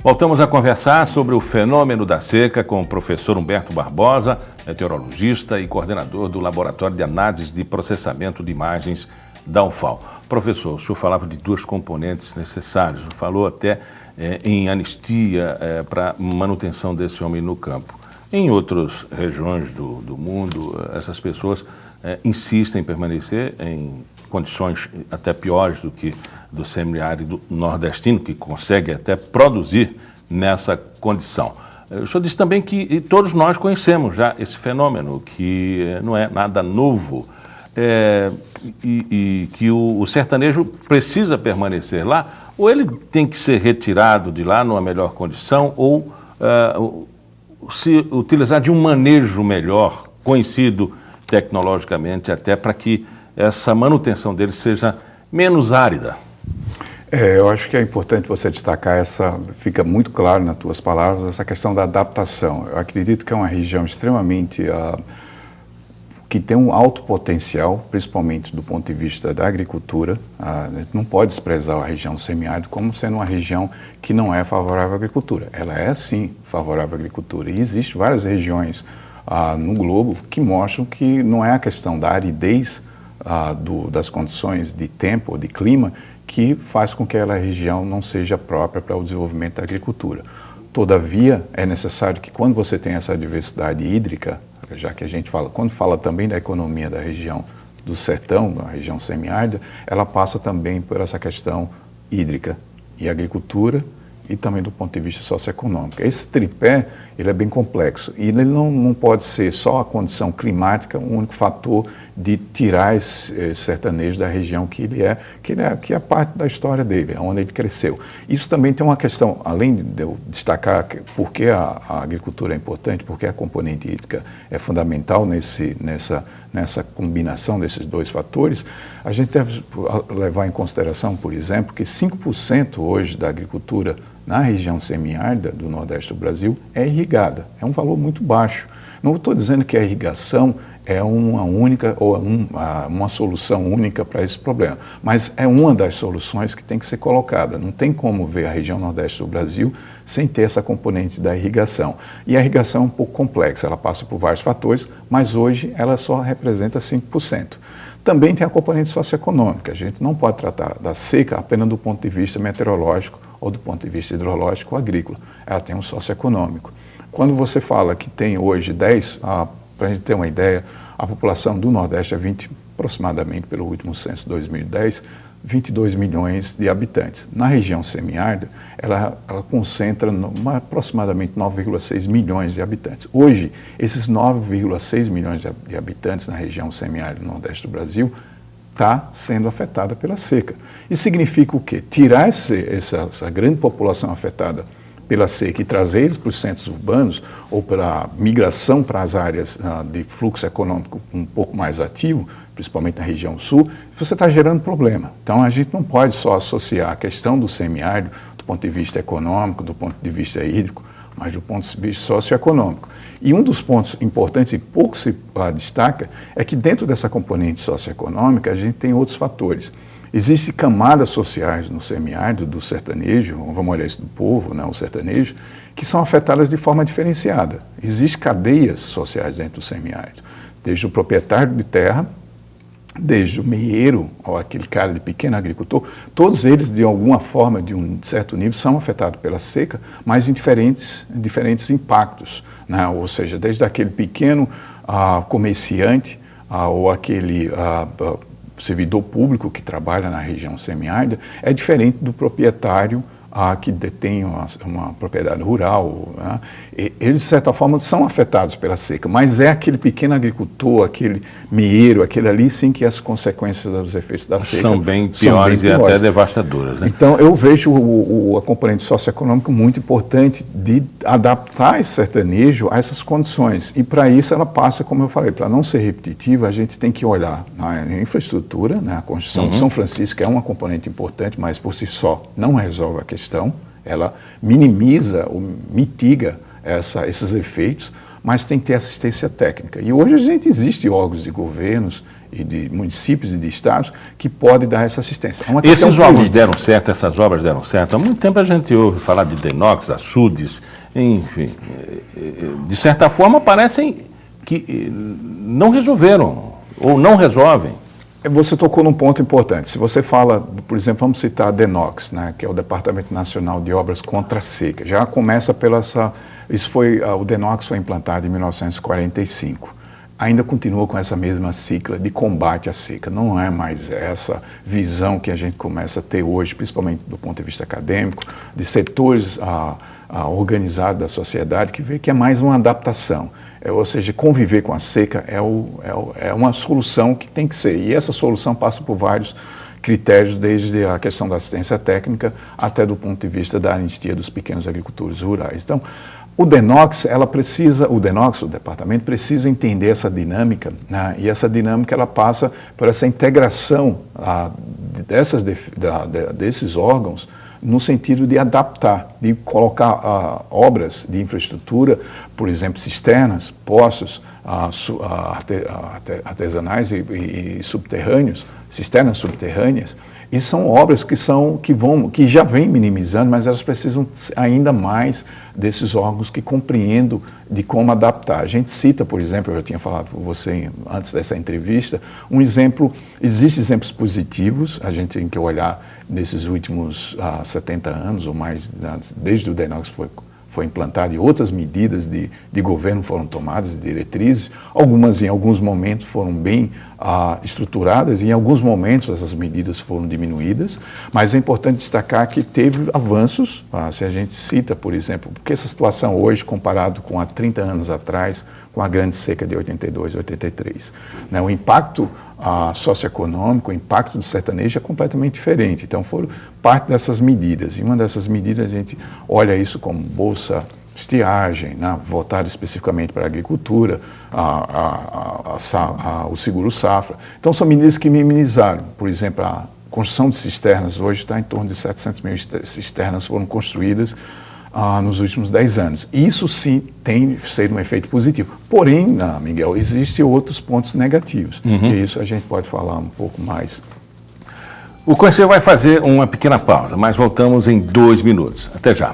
Voltamos a conversar sobre o fenômeno da seca com o professor Humberto Barbosa, meteorologista e coordenador do Laboratório de Análise de Processamento de Imagens da UFAL. Professor, o senhor falava de duas componentes necessárias, o senhor falou até em anistia para manutenção desse homem no campo. Em outras regiões do mundo, essas pessoas insistem em permanecer em condições até piores do que do semiárido nordestino, que consegue até produzir nessa condição. O senhor disse também que todos nós conhecemos já esse fenômeno, que não é nada novo, e que o sertanejo precisa permanecer lá, ou ele tem que ser retirado de lá numa melhor condição, ou se utilizar de um manejo melhor, conhecido tecnologicamente até, para que essa manutenção dele seja menos árida. Eu acho que é importante você destacar fica muito claro nas tuas palavras, essa questão da adaptação. Eu acredito que é uma região extremamente, que tem um alto potencial, principalmente do ponto de vista da agricultura. A gente não pode desprezar a região semiárida como sendo uma região que não é favorável à agricultura. Ela é, sim, favorável à agricultura. E existem várias regiões no globo que mostram que não é a questão da aridez das condições de tempo ou de clima que faz com que aquela região não seja própria para o desenvolvimento da agricultura. Todavia, é necessário que quando você tem essa diversidade hídrica, já que a gente fala, quando fala também da economia da região do sertão, da região semiárida, ela passa também por essa questão hídrica e agricultura e também do ponto de vista socioeconômico. Esse tripé, ele é bem complexo e ele não pode ser só a condição climática o único fator de tirar esse sertanejo da região que é parte da história dele, onde ele cresceu. Isso também tem uma questão, além de eu destacar por que a agricultura é importante, porque a componente hídrica é fundamental nessa combinação desses dois fatores, a gente deve levar em consideração, por exemplo, que 5% hoje da agricultura na região semiárida do Nordeste do Brasil é irrigada. É um valor muito baixo. Não estou dizendo que a irrigação é uma única ou uma solução única para esse problema, mas é uma das soluções que tem que ser colocada. Não tem como ver a região Nordeste do Brasil sem ter essa componente da irrigação. E a irrigação é um pouco complexa, ela passa por vários fatores, mas hoje ela só representa 5%. Também tem a componente socioeconômica. A gente não pode tratar da seca apenas do ponto de vista meteorológico ou do ponto de vista hidrológico ou agrícola. Ela tem um socioeconômico. Quando você fala que tem hoje para a gente ter uma ideia, a população do Nordeste é aproximadamente, pelo último censo de 2010, 22 milhões de habitantes. Na região semiárida, ela concentra aproximadamente 9,6 milhões de habitantes. Hoje, esses 9,6 milhões de habitantes na região semiárida do Nordeste do Brasil está sendo afetada pela seca. Isso significa o quê? Tirar essa grande população afetada pela seca e trazer eles para os centros urbanos ou pela migração para as áreas de fluxo econômico um pouco mais ativo, principalmente na região sul, você está gerando problema. Então, a gente não pode só associar a questão do semiárido do ponto de vista econômico, do ponto de vista hídrico, mas do ponto de vista socioeconômico. E um dos pontos importantes e pouco se destaca é que dentro dessa componente socioeconômica a gente tem outros fatores. Existem camadas sociais no semiárido, do sertanejo, vamos olhar isso do povo, o sertanejo, que são afetadas de forma diferenciada. Existem cadeias sociais dentro do semiárido, desde o proprietário de terra, desde o meieiro, ou aquele cara de pequeno agricultor, todos eles, de alguma forma, de um certo nível, são afetados pela seca, mas em diferentes impactos, ou seja, desde aquele pequeno comerciante ou aquele servidor público que trabalha na região semiárida, é diferente do proprietário que detém uma propriedade rural. Eles, de certa forma, são afetados pela seca, mas é aquele pequeno agricultor, aquele meieiro, aquele ali, sim, que as consequências dos efeitos da seca são bem piores e até devastadoras. Né? Então, eu vejo a componente socioeconômica muito importante de adaptar esse sertanejo a essas condições. E, para isso, ela passa, como eu falei, para não ser repetitiva, a gente tem que olhar na infraestrutura, a construção de São Francisco é uma componente importante, mas, por si só, não resolve a questão. Ela minimiza ou mitiga esses efeitos, mas tem que ter assistência técnica. E hoje existe órgãos de governos e de municípios e de estados que pode dar essa assistência. Esses órgãos deram certo, essas obras deram certo. Há muito tempo a gente ouve falar de Denox, açudes, enfim. De certa forma parecem que não resolveram ou não resolvem. Você tocou num ponto importante. Se você fala, por exemplo, vamos citar a Denox, né, que é o Departamento Nacional de Obras contra a Seca. Já começa pela essa... o Denox foi implantado em 1945. Ainda continua com essa mesma cicla de combate à seca. Não é mais essa visão que a gente começa a ter hoje, principalmente do ponto de vista acadêmico, de setores organizados da sociedade, que vê que é mais uma adaptação. Ou seja, conviver com a seca é uma solução que tem que ser. E essa solução passa por vários critérios, desde a questão da assistência técnica até do ponto de vista da anistia dos pequenos agricultores rurais. Então, o Denox, o departamento, precisa entender essa dinâmica, né? E essa dinâmica ela passa por essa integração desses órgãos no sentido de adaptar, de colocar obras de infraestrutura, por exemplo, cisternas, poços artesanais e subterrâneos, cisternas subterrâneas. E são obras que já vêm minimizando, mas elas precisam ainda mais desses órgãos que compreendam de como adaptar. A gente cita, por exemplo, eu tinha falado com você antes dessa entrevista, existem exemplos positivos, a gente tem que olhar nesses últimos 70 anos ou mais, desde o Denox foi implantado e outras medidas de governo foram tomadas, diretrizes, em alguns momentos foram bem estruturadas e em alguns momentos essas medidas foram diminuídas, mas é importante destacar que teve avanços, se a gente cita, por exemplo, porque essa situação hoje, comparado com há 30 anos atrás, com a grande seca de 82, 83, né, o impacto socioeconômico, o impacto do sertanejo é completamente diferente. Então, foram parte dessas medidas. E uma dessas medidas, a gente olha isso como bolsa estiagem, né, voltado especificamente para a agricultura, o seguro safra. Então, são medidas que minimizaram. Por exemplo, a construção de cisternas hoje está em torno de 700 mil cisternas foram construídas nos últimos 10 anos. Isso sim tem sido um efeito positivo. Porém, Miguel, existem outros pontos negativos. E isso a gente pode falar um pouco mais. O Conhecer vai fazer uma pequena pausa, mas voltamos em 2 minutos. Até já.